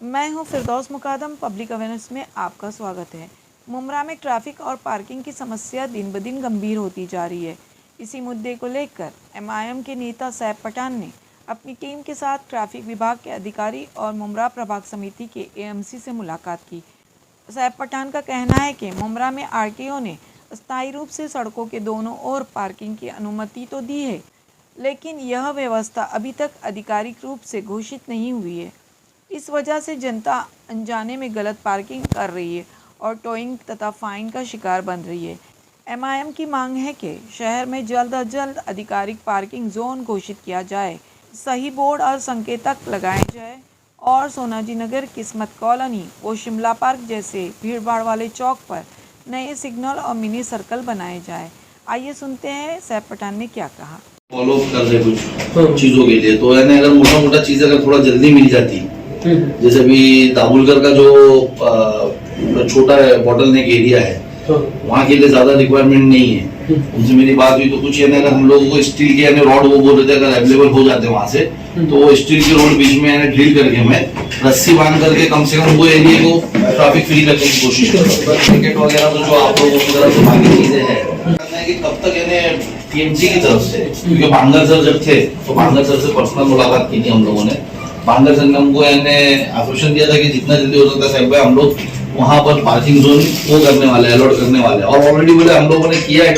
मैं हूं फिरदौस मुकादम। Public awareness में आपका स्वागत है। मुमरा में ट्रैफिक और पार्किंग की समस्या दिन ब दिन गंभीर होती जा रही है। इसी मुद्दे को लेकर MIM के नेता सैफ पठान ने अपनी टीम के साथ ट्रैफिक विभाग के अधिकारी और मुमरा प्रभाग समिति के AMC से मुलाकात की। सैफ पठान का कहना है कि मुमरा में RTO ने अस्थायी रूप से सड़कों के दोनों ओर पार्किंग की अनुमति तो दी है, लेकिन यह व्यवस्था अभी तक आधिकारिक रूप से घोषित नहीं हुई है। इस वजह से जनता अनजाने में गलत पार्किंग कर रही है और टोइंग तथा फाइन का शिकार बन रही है। MIM की मांग है कि शहर में जल्द अज जल्द आधिकारिक पार्किंग जोन घोषित किया जाए, सही बोर्ड और संकेतक लगाए जाए और सोनाजी नगर, किस्मत कॉलोनी और शिमला पार्क जैसे भीड़भाड़ वाले चौक पर नए सिग्नल और मिनी सर्कल बनाए जाए। आइए सुनते हैं सैफ पठान ने क्या कहा। फॉलो कर रहे कुछ चीजों के लिए, तो यानी अगर मोटा मोटा चीज अगर थोड़ा जल्दी मिल जाती, जैसे अभी दाभोलकर का जो छोटा बॉटल नेक एरिया है, वहाँ के लिए ज्यादा रिक्वायरमेंट नहीं है। उनसे मेरी बात हुई तो कुछ यानी अगर हम लोगों को स्टील के यानी रॉड वो बोल रहे थे अगर अवेलेबल हो जाते वहाँ से, तो वो स्टील के रॉड बीच में यानी ड्रिल करके मैं रस्सी बांध करके कम से कम वो एरिया को ट्रैफिक फ्री करने की कोशिश करूँ। क्रिकेट वगैरह तो जो आप लोगों की तरफ से बाकी चीजें हैं कि तब तक यानी TMC की तरफ से, क्योंकि भांगर सर जब थे तो भांगर सर से पर्सनल मुलाकात की थी हम लोगों ने। भांगर सर ने हमको यानी आश्वासन दिया था कि जितना जल्दी हो सकता है साहब भाई हम लोग वहाँ पर पार्किंग जोन वो करने वाले हैं, अलॉट करने वाले हैं। और ऑलरेडी बोले हम लोगों ने किया है,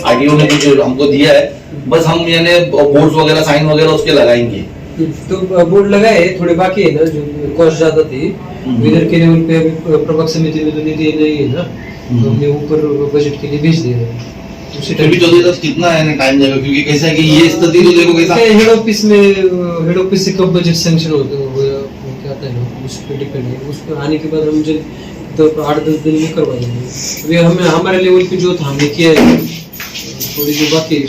RTO ने कुछ हमको दिया है, बस हम यानी बोर्ड वगैरह साइन वगैरह उसके लगाएंगे। तो बोर्ड लगाए थोड़े बाकी है ना, जो कॉस्ट ज्यादा थी इधर के लेवल पे अभी प्रभाग समिति में तो निधि नहीं है ना, तो हमने ऊपर बजट के लिए भेज दिया है। फिर भी जल्दी तक कितना है टाइम जाएगा, क्योंकि कैसा है कि ये स्थिति तो देखो कैसा हेड ऑफिस से कब बजट सैंक्शन होता है क्या आता है उस पर डिपेंड है। उसको आने के बाद हम जब तो 8-10 दिन में करवा देंगे। अभी हमें हमारे लेवल पे जो था हमने किया है, थोड़ी जो बाकी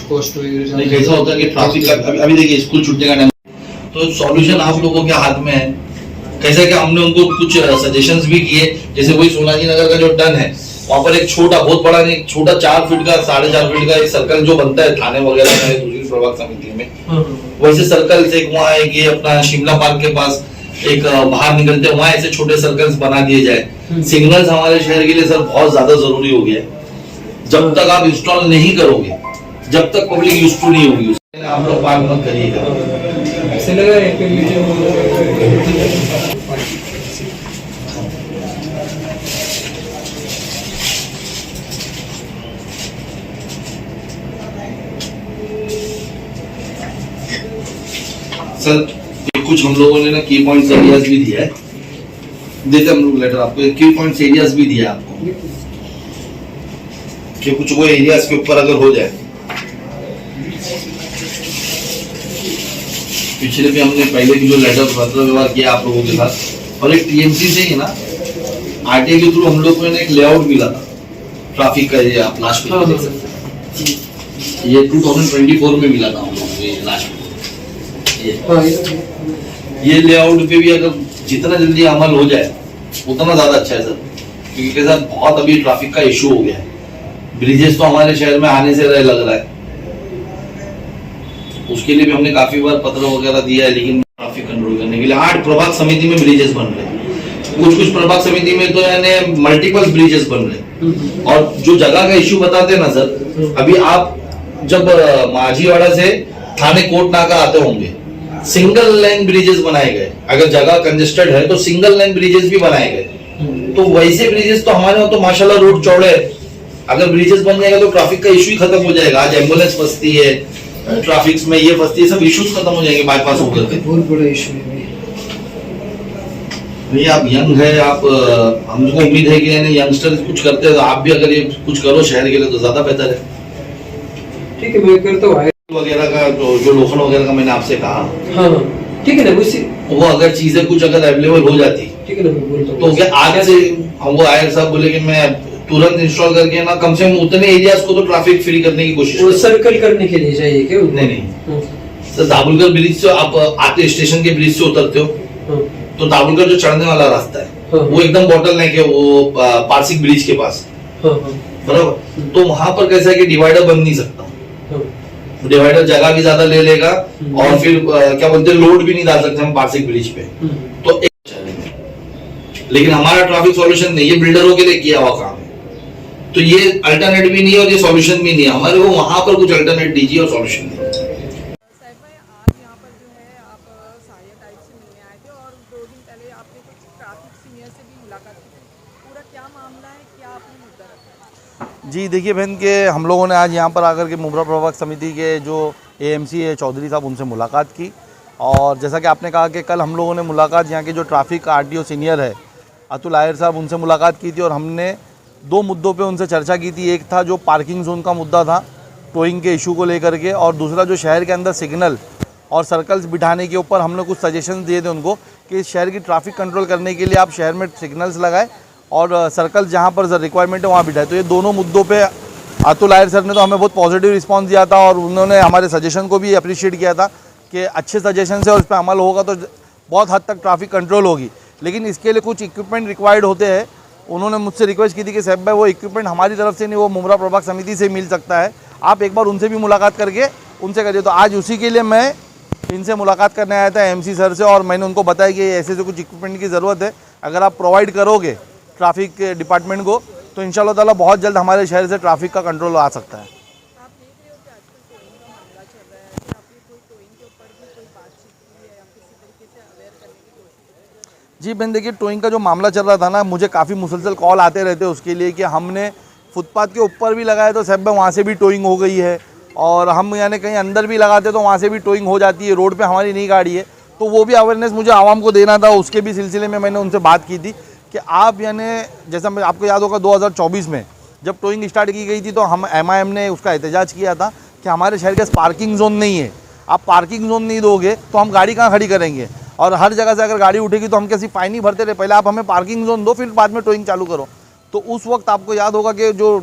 कॉस्ट वगैरह नहीं। कैसा होता है कि ट्रैफिक का अभी देखिए स्कूल छुट्टी का टाइम, तो सॉल्यूशन आप लोगों के हाथ में है। कैसा कि हमने उनको कुछ सजेशंस भी किए, जैसे वही सोनाजी नगर का जो टर्न है वहाँ पर एक छोटा बहुत बड़ा नहीं, छोटा 4 फीट का 4.5 फीट का एक सर्कल जो बनता है थाने वगैरह में दूसरी प्रभाग समिति में, वैसे सर्कल से वहाँ एक ये अपना शिमला पार्क के पास एक बाहर निकलते हैं, वहाँ ऐसे छोटे सर्कल्स बना दिए जाए। सिग्नल्स हमारे शहर के लिए सर बहुत ज्यादा जरूरी हो गया है। जब तक आप इंस्टॉल नहीं करोगे, जब तक पब्लिक यूज टू नहीं होगी, आप लोग पार्क मत करिएगा। सर कुछ हम लोगों ने ना की पॉइंट्स एरियाज भी दिया है, देते हम लोग लेटर आपको की पॉइंट्स एरियाज भी दिया आपको कि कुछ वो एरियाज के ऊपर अगर हो जाए। पिछले भी हमने पहले भी जो लेटर पत्र व्यवहार किया आप लोगों के साथ, और एक TMC से ही ना RTO के थ्रू हम लोग को एक लेआउट मिला था ट्रैफिक का, ये आप लास्ट में देख सकते हैं, ये 2024 में मिला था हम लोगों को ये लास्ट में। ये लेआउट पे भी अगर जितना जल्दी अमल हो जाए उतना ज्यादा अच्छा है सर, क्योंकि के साथ बहुत अभी ट्रैफिक का इशू हो गया है। ब्रिजेस तो हमारे शहर में आने से लग रहा है, उसके लिए भी हमने काफी बार पत्र वगैरह दिया है, लेकिन ट्रैफिक कंट्रोल करने के लिए 8 प्रभाग समिति में ब्रिजेस बन रहे हैं। कुछ प्रभाग समिति में तो यानी मल्टीपल ब्रिजेस बन रहे हैं। और जो जगह का इशू बताते हैं ना सर, अभी आप जब माझीवाड़ा से थाने कोट नाका आते होंगे, सिंगल लाइन ब्रिजेस बनाए गए। अगर जगह कंजेस्टेड है तो सिंगल लाइन ब्रिजेस भी बनाए गए। तो वैसे ब्रिजेस तो हमारे वहाँ तो माशाल्लाह रोड चौड़े है, अगर ब्रिजेस बन जाएगा तो ट्रैफिक का इशू ही खत्म हो जाएगा। आज एम्बुलेंस फंसती है ट्रैफिक में, ये फंसती है, सब इश्यूज खत्म हो जाएंगे बाईपास होकर के। बहुत बड़ा इशू है नहीं, आप यंग है, आप हमको उम्मीद है कि यंगस्टर कुछ करते हैं, तो आप भी अगर ये कुछ करो शहर के लिए तो ज्यादा बेहतर है। ठीक है, मैं करता हूँ वगैरह का जो लोखंड वगैरह का मैंने आपसे कहा, हाँ ठीक है ना, वो अगर चीजें कुछ अगर अवेलेबल हो जाती, ठीक है ना, मैं बोलता हूँ तो क्या आगे से हमको आयर साहब बोले कि मैं तुरंत इंस्टॉल करके ना कम से कम उतने एरियाज को तो ट्रैफिक फ्री करने की कोशिश करूँ। सर्कल करने के लिए चाहिए क्या? नहीं सर, दाभोलकर ब्रिज से आप आते स्टेशन के ब्रिज से उतरते हो तो दाभोलकर जो चढ़ने वाला रास्ता है वो एकदम बॉटल नेक है, वो पारसिक ब्रिज के पास, बराबर। तो वहां पर कैसा है कि डिवाइडर बन नहीं सकता, डिवाइडर जगह भी ज्यादा ले लेगा और फिर क्या बोलते हैं लोड भी नहीं डाल सकते हम पारसिक ब्रिज पे। तो लेकिन हमारा ट्रैफिक सॉल्यूशन नहीं, ये बिल्डरों के लिए किया हुआ काम है। तो ये अल्टरनेट भी नहीं है और ये सॉल्यूशन भी नहीं है, हमारे को वहां पर कुछ अल्टरनेट दीजिए और सॉल्यूशन दीजिए। साहिब भाई, आज यहाँ पर जो है आप सहायक आयुक्त से मिलने आए थे और 2 दिन पहले आपने कुछ ट्रैफिक सीनियर से भी मुलाकात की थी। पूरा क्या मामला है, क्या आपने मुद्दा रखा? जी देखिए बहन के हम लोगों ने आज यहाँ पर आकर के मुमरा प्रभाग समिति के जो एएमसी है चौधरी साहब, उनसे मुलाकात की। और जैसा कि आपने कहा कि कल हम लोगों ने मुलाकात यहाँ के जो ट्रैफिक आरटीओ सीनियर है अतुल आयर साहब, उनसे मुलाकात की थी और हमने 2 मुद्दों पे उनसे चर्चा की थी। एक था जो पार्किंग जोन का मुद्दा था, टोइंग के इशू को लेकर के, और दूसरा जो शहर के अंदर सिग्नल और सर्कल्स बिठाने के ऊपर हमने कुछ सजेशन दिए थे उनको कि शहर की ट्रैफिक कंट्रोल करने के लिए आप शहर में सिग्नल्स लगाए और सर्कल्स जहाँ पर रिक्वायरमेंट है वहाँ बिठाए। तो ये दोनों मुद्दों पे अतुल आयर सर ने तो हमें बहुत पॉजिटिव रिस्पांस दिया था और उन्होंने हमारे सजेशन को भी अप्रिशिएट किया था कि अच्छे सजेशन से और उस पर अमल होगा तो बहुत हद तक ट्रैफिक कंट्रोल होगी। लेकिन इसके लिए कुछ इक्विपमेंट रिक्वायर्ड होते हैं। उन्होंने मुझसे रिक्वेस्ट की थी कि साहब भाई वो इक्विपमेंट हमारी तरफ से नहीं, वो मुमरा प्रभाग समिति से मिल सकता है, आप एक बार उनसे भी मुलाकात करके उनसे करिए। तो आज उसी के लिए मैं इनसे मुलाकात करने आया था एमसी सर से, और मैंने उनको बताया कि ऐसे कुछ इक्विपमेंट की ज़रूरत है, अगर आप प्रोवाइड करोगे ट्रैफिक के डिपार्टमेंट को तो इंशाल्लाह ताला बहुत जल्द हमारे शहर से ट्रैफिक का कंट्रोल आ सकता है। आप देख रहे हो कि आजकल टोइंग का मामला चल रहा है, कि आपने कोई टोइंग के ऊपर भी कोई बातचीत की है या किसी तरीके से अवेयर करने की कोशिश की? जी बहन देखिए, टोइंग का जो मामला चल रहा था ना, मुझे काफ़ी मुसलसल कॉल आते रहते उसके लिए कि हमने फुटपाथ के ऊपर भी लगाया तो साहब वहाँ से भी टोइंग हो गई है, और हम यानी कहीं अंदर भी लगाते तो वहाँ से भी टोइंग हो जाती है, रोड पे हमारी नई गाड़ी है। तो वो भी अवेयरनेस मुझे आवाम को देना था, उसके भी सिलसिले में मैंने उनसे बात की थी कि आप यानी जैसा आपको याद होगा 2024 में जब टोइंग स्टार्ट की गई थी तो हम MIM ने उसका एहतजाज किया था कि हमारे शहर के पार्किंग जोन नहीं है, आप पार्किंग जोन नहीं दोगे तो हम गाड़ी कहाँ खड़ी करेंगे, और हर जगह से अगर गाड़ी उठेगी तो हम कैसी फ़ाइन ही भरते रहे, पहले आप हमें पार्किंग जोन दो फिर बाद में टोइंग चालू करो। तो उस वक्त आपको याद होगा कि जो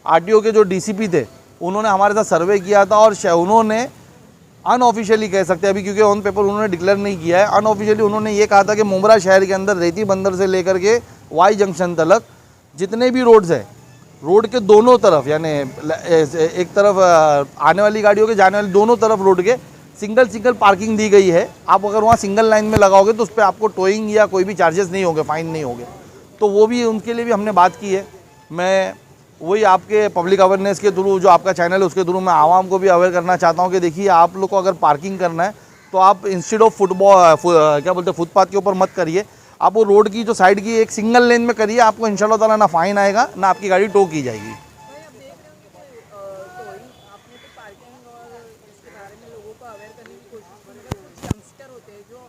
RTO के जो DCP थे उन्होंने हमारे साथ सर्वे किया था और उन्होंने अनऑफिशियली कह सकते हैं अभी, क्योंकि ऑन पेपर उन्होंने डिक्लेयर नहीं किया है, अनऑफिशियली उन्होंने ये कहा था कि मुमरा शहर के अंदर रेती बंदर से लेकर के वाई जंक्शन तक जितने भी रोड्स हैं, रोड के दोनों तरफ यानी एक तरफ आने वाली गाड़ियों के जाने वाली दोनों तरफ रोड के सिंगल पार्किंग दी गई है। आप अगर वहाँ सिंगल लाइन में लगाओगे तो उस पर आपको टोइंग या कोई भी चार्जेस नहीं होंगे, फ़ाइन नहीं होंगे। तो वो भी उनके लिए भी हमने बात की है। मैं वही आपके पब्लिक अवेयरनेस के थ्रू, जो आपका चैनल है उसके थ्रू मैं आवाम को भी अवेयर करना चाहता हूँ कि देखिए आप लोग को अगर पार्किंग करना है तो आप इंस्टेड ऑफ फुटपाथ के ऊपर मत करिए, आप वो रोड की जो साइड की एक सिंगल लेन में करिए, आपको इंशाल्लाह ताला ना फ़ाइन आएगा ना आपकी गाड़ी टो की जाएगी। भाई, आप देख रहे हो कि टोइंग आपने तो पार्किंग और इसके बारे में लोगों को अवेयर करने की कोशिश की, मगर कुछ यंगस्टर होते हैं जो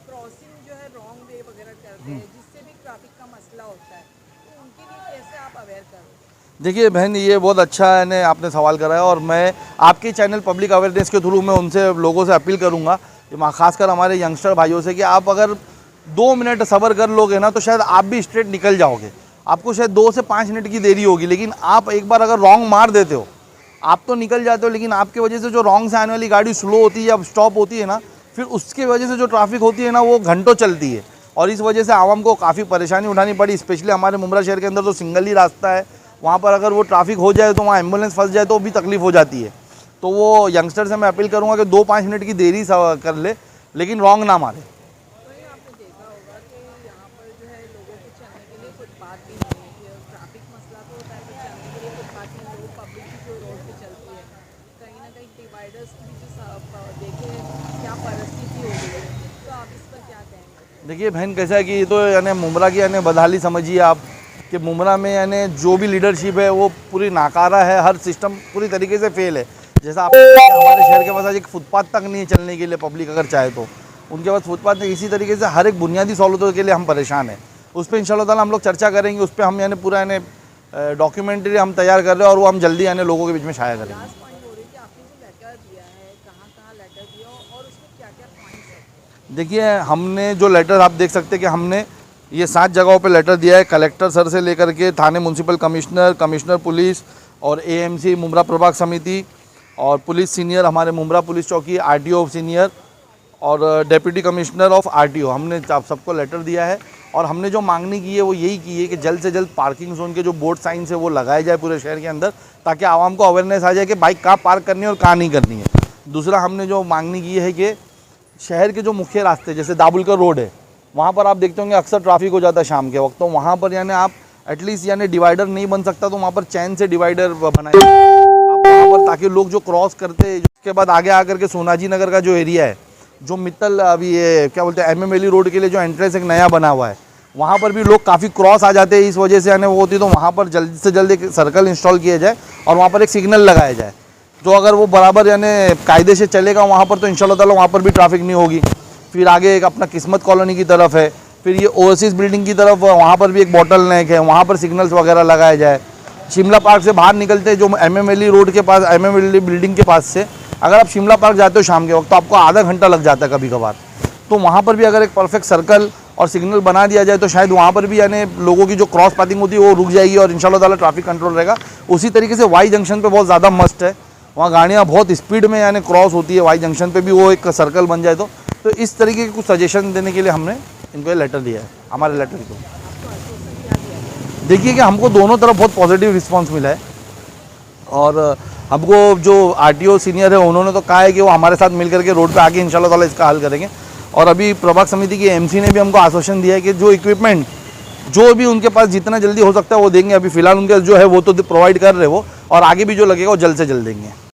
क्रॉसिंग जो है रॉन्ग वे वगैरह करते हैं, जिससे भी ट्रैफिक का मसला होता है, तो उनके लिए कैसे आप अवेयर करो? देखिए बहन, ये बहुत अच्छा है आपने सवाल करा है, और मैं आपके चैनल पब्लिक अवेयरनेस के थ्रू मैं उनसे लोगों से अपील करूँगा, खासकर हमारे यंगस्टर भाइयों से, कि आप अगर 2 मिनट सब्र कर लोगे ना तो शायद आप भी स्ट्रेट निकल जाओगे। आपको शायद 2 से 5 मिनट की देरी होगी, लेकिन आप एक बार अगर रॉन्ग मार देते हो आप तो निकल जाते हो, लेकिन आपके वजह से जो रॉन्ग से आने वाली गाड़ी स्लो होती है या स्टॉप होती है ना, फिर उसकी वजह से जो ट्रैफिक होती है ना वो घंटों चलती है, और इस वजह से आवाम को काफ़ी परेशानी उठानी पड़ी। स्पेशली हमारे मुमरा शहर के अंदर तो सिंगल ही रास्ता है, वहाँ पर अगर वो ट्रैफिक हो जाए तो वहाँ एम्बुलेंस फंस जाए तो भी तकलीफ़ हो जाती है। तो वो यंगस्टर से मैं अपील करूँगा कि 2-5 मिनट की देरी कर ले, लेकिन रॉन्ग ना मारे। वही आपने देखा होगा कि यहाँ पर जो है लोगों को चलने के लिए फुटपाथ भी नहीं है, कि ट्रैफिक मसला तो होता है कि चलने के लिए फुटपाथ नहीं, लोग पब्लिक की जो रोड पे चलती है, कहीं ना कहीं डिवाइडर्स की भी जो देखे क्या परिस्थिति हो गई है, तो आप इस पर क्या कहेंगे? देखिए बहन, कैसा है कि ये तो यानी मुमरा की यानी बदहाली समझिए आप, कि मुमरा में यानी जो भी लीडरशिप है वो पूरी नाकारा है, हर सिस्टम पूरी तरीके से फेल है। जैसा आप हमारे शहर के पास आज एक फुटपाथ तक नहीं है चलने के लिए, पब्लिक अगर चाहे तो उनके पास फुटपाथ नहीं। इसी तरीके से हर एक बुनियादी सहूलतों के लिए हम परेशान हैं। उस पर इंशाल्लाह ताला हम लोग चर्चा करेंगे, उस पर हम यानी पूरा यानी डॉक्यूमेंट्री हम तैयार कर रहे हैं और वो हम जल्दी यानी लोगों के बीच में शाया करेंगे। लास्ट पॉइंट हो रही कि आपने जो लेटर दिया है, कहाँ लेटर दिया और उसमें क्या क्या पॉइंट्स है? देखिए हमने जो लेटर आप देख सकते हैं कि हमने ये 7 जगहों पे लेटर दिया है, कलेक्टर सर से लेकर के थाने म्यूनसिपल कमिश्नर, कमिश्नर पुलिस और AMC मुमरा प्रभाग समिति और पुलिस सीनियर, हमारे मुमरा पुलिस चौकी, RTO सीनियर और डेप्यूटी कमिश्नर ऑफ RTO, हमने सबको लेटर दिया है। और हमने जो मांगनी की है वो यही की है कि जल्द से जल्द पार्किंग जोन के जो बोर्ड साइंस है वो लगाए जाए पूरे शहर के अंदर, ताकि आवाम को अवेयरनेस आ जाए कि बाइक कहाँ पार्क करनी है और कहाँ नहीं करनी है। दूसरा हमने जो मांगनी की है कि शहर के जो मुख्य रास्ते जैसे दाबुलकर रोड है, वहाँ पर आप देखते होंगे अक्सर ट्रैफिक हो जाता है शाम के वक्त, तो वहाँ पर यानी आप एटलीस्ट यानी डिवाइडर नहीं बन सकता तो वहाँ पर चैन से डिवाइडर बनाए आप वहाँ पर, ताकि लोग जो क्रॉस करते हैं। उसके बाद आगे आकर के सोनाजी नगर का जो एरिया है, जो मित्तल अभी ये क्या बोलते हैं MMLE रोड के लिए जो एंट्रेंस एक नया बना हुआ है, वहाँ पर भी लोग काफ़ी क्रॉस आ जाते हैं, इस वजह से यानी वो होती है। तो वहाँ पर जल्द से जल्द एक सर्कल इंस्टॉल किया जाए और वहाँ पर एक सिग्नल लगाया जाए, तो अगर वो बराबर यानी कायदे से चलेगा वहाँ पर, तो इंशाल्लाह ताला वहाँ पर भी ट्रैफिक नहीं होगी। फिर आगे एक अपना किस्मत कॉलोनी की तरफ है, फिर ये ओवरसीज़ बिल्डिंग की तरफ, वहाँ पर भी एक बॉटल नेक है, वहाँ पर सिग्नल्स वगैरह लगाया जाए। शिमला पार्क से बाहर निकलते जो MMLE रोड के पास, MMLE बिल्डिंग के पास से अगर आप शिमला पार्क जाते हो शाम के वक्त, तो आपको आधा घंटा लग जाता है कभी कभार। तो वहाँ पर भी अगर एक परफेक्ट सर्कल और सिग्नल बना दिया जाए तो शायद वहाँ पर भी यानी लोगों की जो क्रॉस पासिंग होती है वो रुक जाएगी और इंशाल्लाह ताला ट्रैफिक कंट्रोल रहेगा। उसी तरीके से वाई जंक्शन पे बहुत ज़्यादा मस्ट है, वहाँ गाड़ियाँ बहुत स्पीड में यानी क्रॉस होती है, वाई जंक्शन पे भी वो एक सर्कल बन जाए तो इस तरीके के कुछ सजेशन देने के लिए हमने इनको ये लेटर दिया है। हमारे लेटर को देखिए कि हमको दोनों तरफ बहुत पॉजिटिव रिस्पांस मिला है, और हमको जो RTO सीनियर है उन्होंने तो कहा है कि वो हमारे साथ मिल करके रोड पे आके इंशाल्लाह ताला इसका हल करेंगे। और अभी प्रभाग समिति की MC ने भी हमको आश्वासन दिया है कि जो इक्विपमेंट जो भी उनके पास जितना जल्दी हो सकता है वो देंगे। अभी फिलहाल उनके जो है वो तो प्रोवाइड कर रहे वो, और आगे भी जो लगेगा वो जल्द से जल्द देंगे।